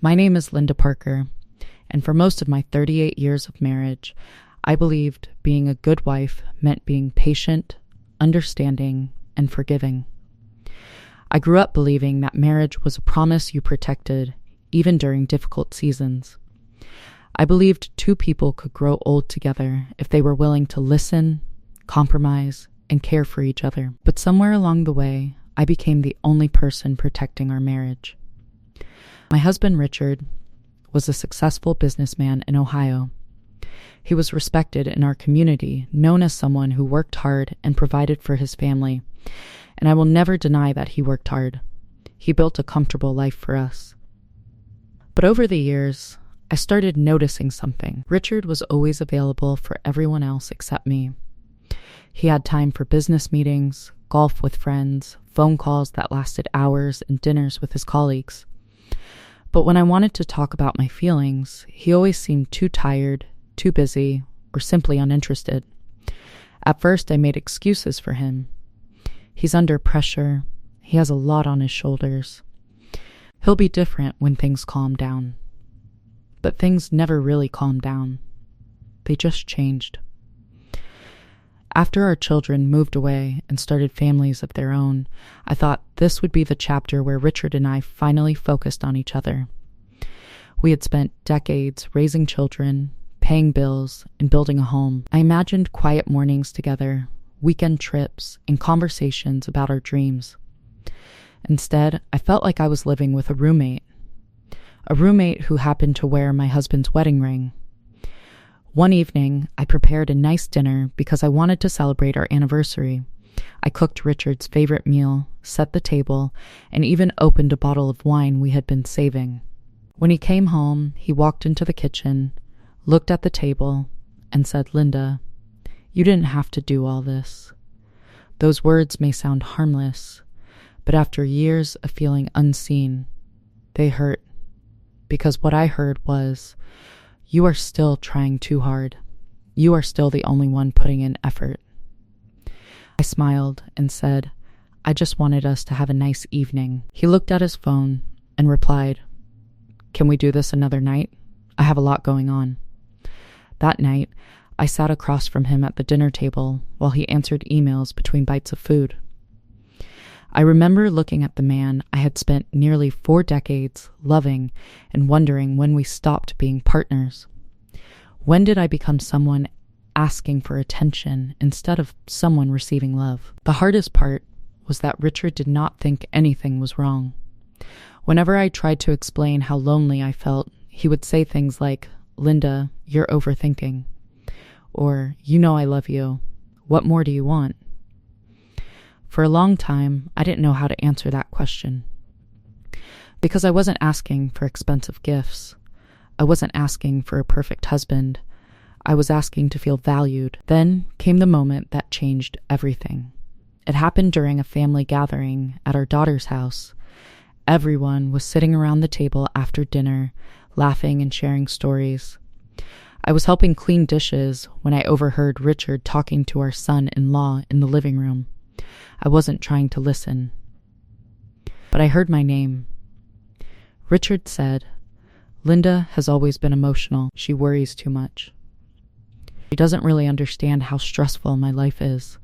My name is Linda Parker, and for most of my 38 years of marriage, I believed being a good wife meant being patient, understanding, and forgiving. I grew up believing that marriage was a promise you protected, even during difficult seasons. I believed two people could grow old together if they were willing to listen, compromise, and care for each other. But somewhere along the way, I became the only person protecting our marriage. My husband, Richard, was a successful businessman in Ohio. He was respected in our community, known as someone who worked hard and provided for his family, and I will never deny that he worked hard. He built a comfortable life for us. But over the years, I started noticing something. Richard was always available for everyone else except me. He had time for business meetings, golf with friends, phone calls that lasted hours, and dinners with his colleagues. But when I wanted to talk about my feelings, he always seemed too tired, too busy, or simply uninterested. At first, I made excuses for him. He's under pressure. He has a lot on his shoulders. He'll be different when things calm down. But things never really calmed down. They just changed. After our children moved away and started families of their own, I thought this would be the chapter where Richard and I finally focused on each other. We had spent decades raising children, paying bills, and building a home. I imagined quiet mornings together, weekend trips, and conversations about our dreams. Instead, I felt like I was living with a roommate who happened to wear my husband's wedding ring. One evening, I prepared a nice dinner because I wanted to celebrate our anniversary. I cooked Richard's favorite meal, set the table, and even opened a bottle of wine we had been saving. When he came home, he walked into the kitchen, looked at the table, and said, "Linda, you didn't have to do all this. Those words may sound harmless, but after years of feeling unseen, they hurt. Because what I heard was, you are still trying too hard. You are still the only one putting in effort." I smiled and said, "I just wanted us to have a nice evening." He looked at his phone and replied, "Can we do this another night? I have a lot going on." That night, I sat across from him at the dinner table while he answered emails between bites of food. I remember looking at the man I had spent nearly 4 decades loving and wondering when we stopped being partners. When did I become someone asking for attention instead of someone receiving love? The hardest part was that Richard did not think anything was wrong. Whenever I tried to explain how lonely I felt, he would say things like, "Linda, you're overthinking," or "You know I love you. What more do you want?" For a long time, I didn't know how to answer that question. Because I wasn't asking for expensive gifts. I wasn't asking for a perfect husband. I was asking to feel valued. Then came the moment that changed everything. It happened during a family gathering at our daughter's house. Everyone was sitting around the table after dinner, laughing and sharing stories. I was helping clean dishes when I overheard Richard talking to our son-in-law in the living room. I wasn't trying to listen, but I heard my name. Richard said, "Linda has always been emotional. She worries too much. She doesn't really understand how stressful my life is."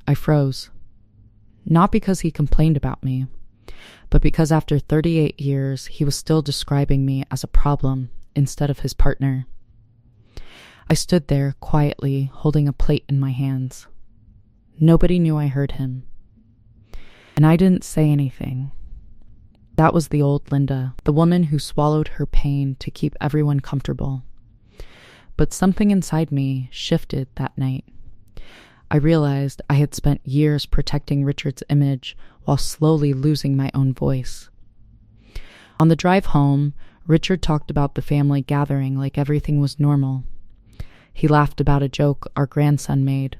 I froze. Not because he complained about me, but because after 38 years, he was still describing me as a problem instead of his partner. I stood there quietly, holding a plate in my hands. Nobody knew I heard him. And I didn't say anything. That was the old Linda, the woman who swallowed her pain to keep everyone comfortable. But something inside me shifted that night. I realized I had spent years protecting Richard's image while slowly losing my own voice. On the drive home, Richard talked about the family gathering like everything was normal. He laughed about a joke our grandson made.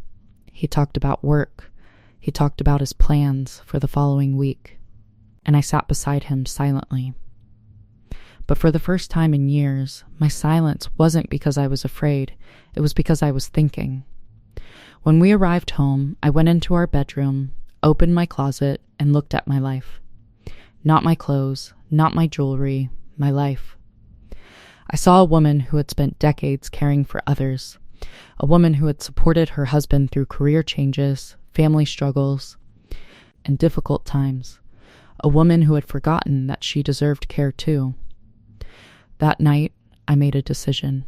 He talked about work. He talked about his plans for the following week. And I sat beside him silently. But for the first time in years, my silence wasn't because I was afraid. It was because I was thinking. When we arrived home, I went into our bedroom, opened my closet, and looked at my life. Not my clothes, not my jewelry, my life. I saw a woman who had spent decades caring for others, a woman who had supported her husband through career changes, family struggles, and difficult times, a woman who had forgotten that she deserved care too. That night, I made a decision.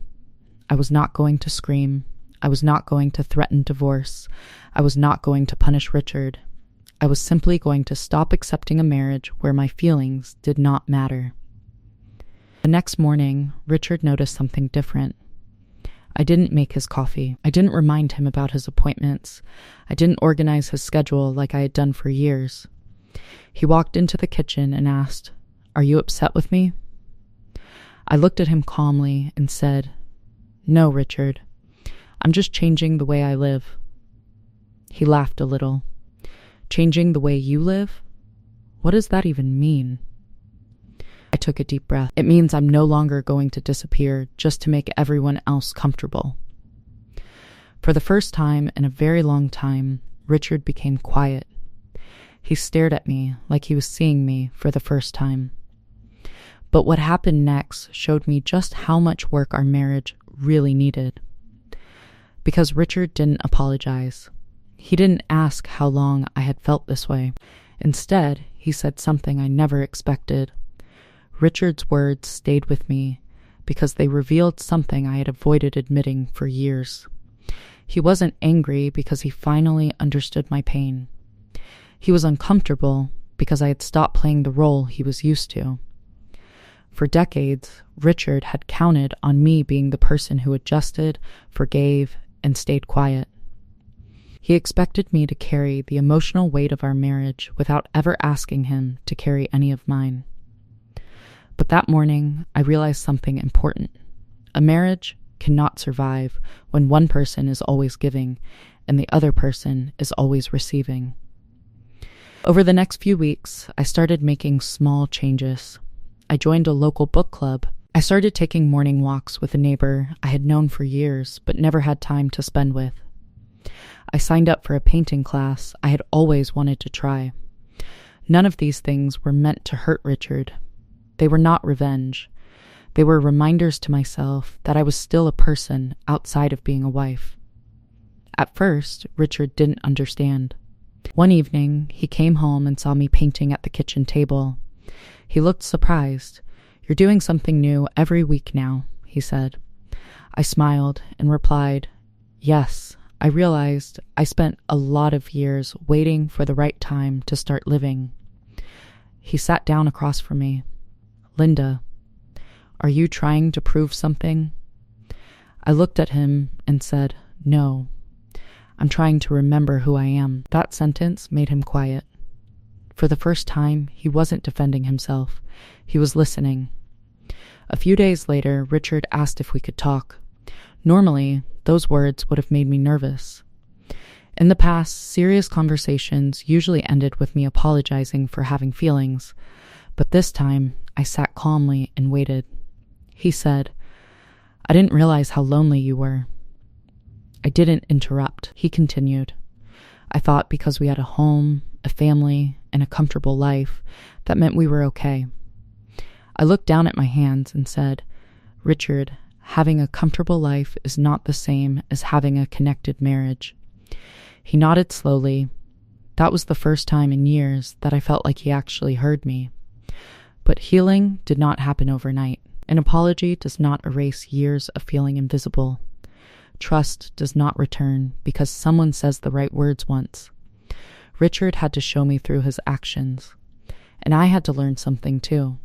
I was not going to scream. I was not going to threaten divorce. I was not going to punish Richard. I was simply going to stop accepting a marriage where my feelings did not matter. The next morning, Richard noticed something different. I didn't make his coffee. I didn't remind him about his appointments. I didn't organize his schedule like I had done for years. He walked into the kitchen and asked, "Are you upset with me?" I looked at him calmly and said, "No, Richard. I'm just changing the way I live." He laughed a little. "Changing the way you live? What does that even mean?" I took a deep breath. "It means I'm no longer going to disappear just to make everyone else comfortable." For the first time in a very long time, Richard became quiet. He stared at me like he was seeing me for the first time. But what happened next showed me just how much work our marriage really needed. Because Richard didn't apologize. He didn't ask how long I had felt this way. Instead, he said something I never expected. Richard's words stayed with me because they revealed something I had avoided admitting for years. He wasn't angry because he finally understood my pain. He was uncomfortable because I had stopped playing the role he was used to. For decades, Richard had counted on me being the person who adjusted, forgave, and stayed quiet. He expected me to carry the emotional weight of our marriage without ever asking him to carry any of mine. But that morning, I realized something important. A marriage cannot survive when one person is always giving and the other person is always receiving. Over the next few weeks, I started making small changes. I joined a local book club. I started taking morning walks with a neighbor I had known for years but never had time to spend with. I signed up for a painting class I had always wanted to try. None of these things were meant to hurt Richard. They were not revenge. They were reminders to myself that I was still a person outside of being a wife. At first, Richard didn't understand. One evening, he came home and saw me painting at the kitchen table. He looked surprised. "You're doing something new every week now," he said. I smiled and replied, "Yes, I realized I spent a lot of years waiting for the right time to start living." He sat down across from me. "Linda, are you trying to prove something?" I looked at him and said, "No, I'm trying to remember who I am." That sentence made him quiet. For the first time, he wasn't defending himself. He was listening. A few days later, Richard asked if we could talk. Normally, those words would have made me nervous. In the past, serious conversations usually ended with me apologizing for having feelings, but this time, I sat calmly and waited. He said, "I didn't realize how lonely you were." I didn't interrupt. He continued, "I thought because we had a home, a family, and a comfortable life, that meant we were okay." I looked down at my hands and said, "Richard, having a comfortable life is not the same as having a connected marriage." He nodded slowly. That was the first time in years that I felt like he actually heard me. But healing did not happen overnight. An apology does not erase years of feeling invisible. Trust does not return because someone says the right words once. Richard had to show me through his actions, and I had to learn something too.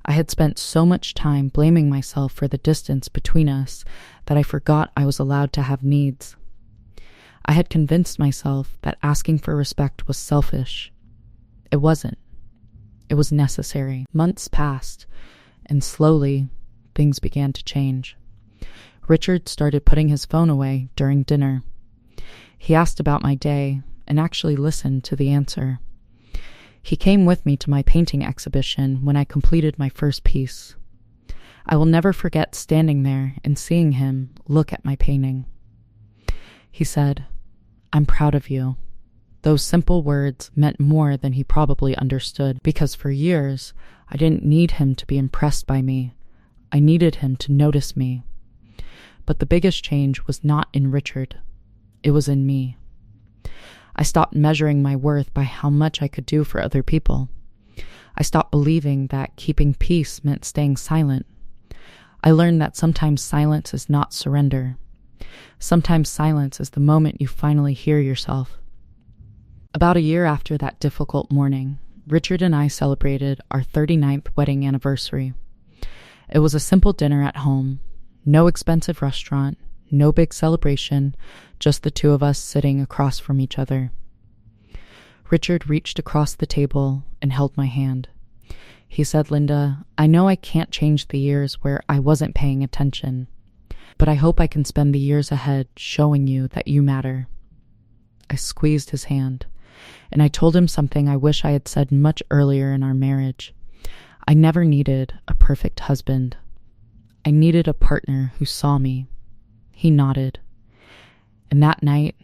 I had spent so much time blaming myself for the distance between us that I forgot I was allowed to have needs. I had convinced myself that asking for respect was selfish. It wasn't. It was necessary. Months passed, and slowly, things began to change. Richard started putting his phone away during dinner. He asked about my day and actually listened to the answer. He came with me to my painting exhibition when I completed my first piece. I will never forget standing there and seeing him look at my painting. He said, "I'm proud of you." Those simple words meant more than he probably understood, because for years, I didn't need him to be impressed by me. I needed him to notice me. But the biggest change was not in Richard. It was in me. I stopped measuring my worth by how much I could do for other people. I stopped believing that keeping peace meant staying silent. I learned that sometimes silence is not surrender. Sometimes silence is the moment you finally hear yourself. About a year after that difficult morning, Richard and I celebrated our 39th wedding anniversary. It was a simple dinner at home, no expensive restaurant, no big celebration, just the two of us sitting across from each other. Richard reached across the table and held my hand. He said, "Linda, I know I can't change the years where I wasn't paying attention, but I hope I can spend the years ahead showing you that you matter." I squeezed his hand, and I told him something I wish I had said much earlier in our marriage. I never needed a perfect husband. I needed a partner who saw me. He nodded. And that night,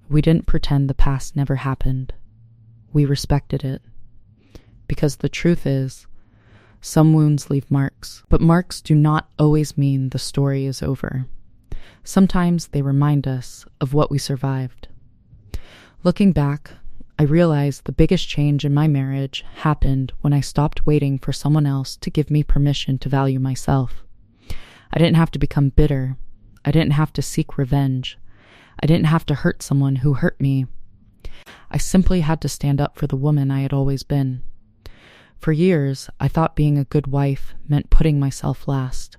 we didn't pretend the past never happened. We respected it. Because the truth is, some wounds leave marks, but marks do not always mean the story is over. Sometimes they remind us of what we survived. Looking back, I realized the biggest change in my marriage happened when I stopped waiting for someone else to give me permission to value myself. I didn't have to become bitter. I didn't have to seek revenge. I didn't have to hurt someone who hurt me. I simply had to stand up for the woman I had always been. For years, I thought being a good wife meant putting myself last.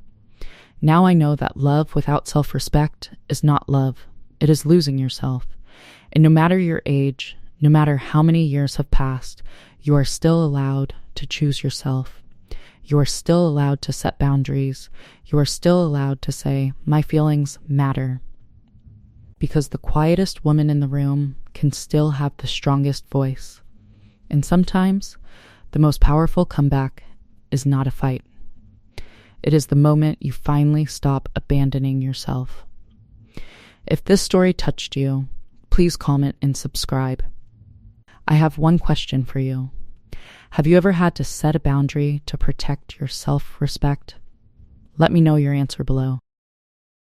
Now I know that love without self-respect is not love. It is losing yourself. And no matter your age, no matter how many years have passed, you are still allowed to choose yourself. You are still allowed to set boundaries. You are still allowed to say, "My feelings matter." Because the quietest woman in the room can still have the strongest voice. And sometimes, the most powerful comeback is not a fight. It is the moment you finally stop abandoning yourself. If this story touched you, please comment and subscribe. I have one question for you. Have you ever had to set a boundary to protect your self-respect? Let me know your answer below.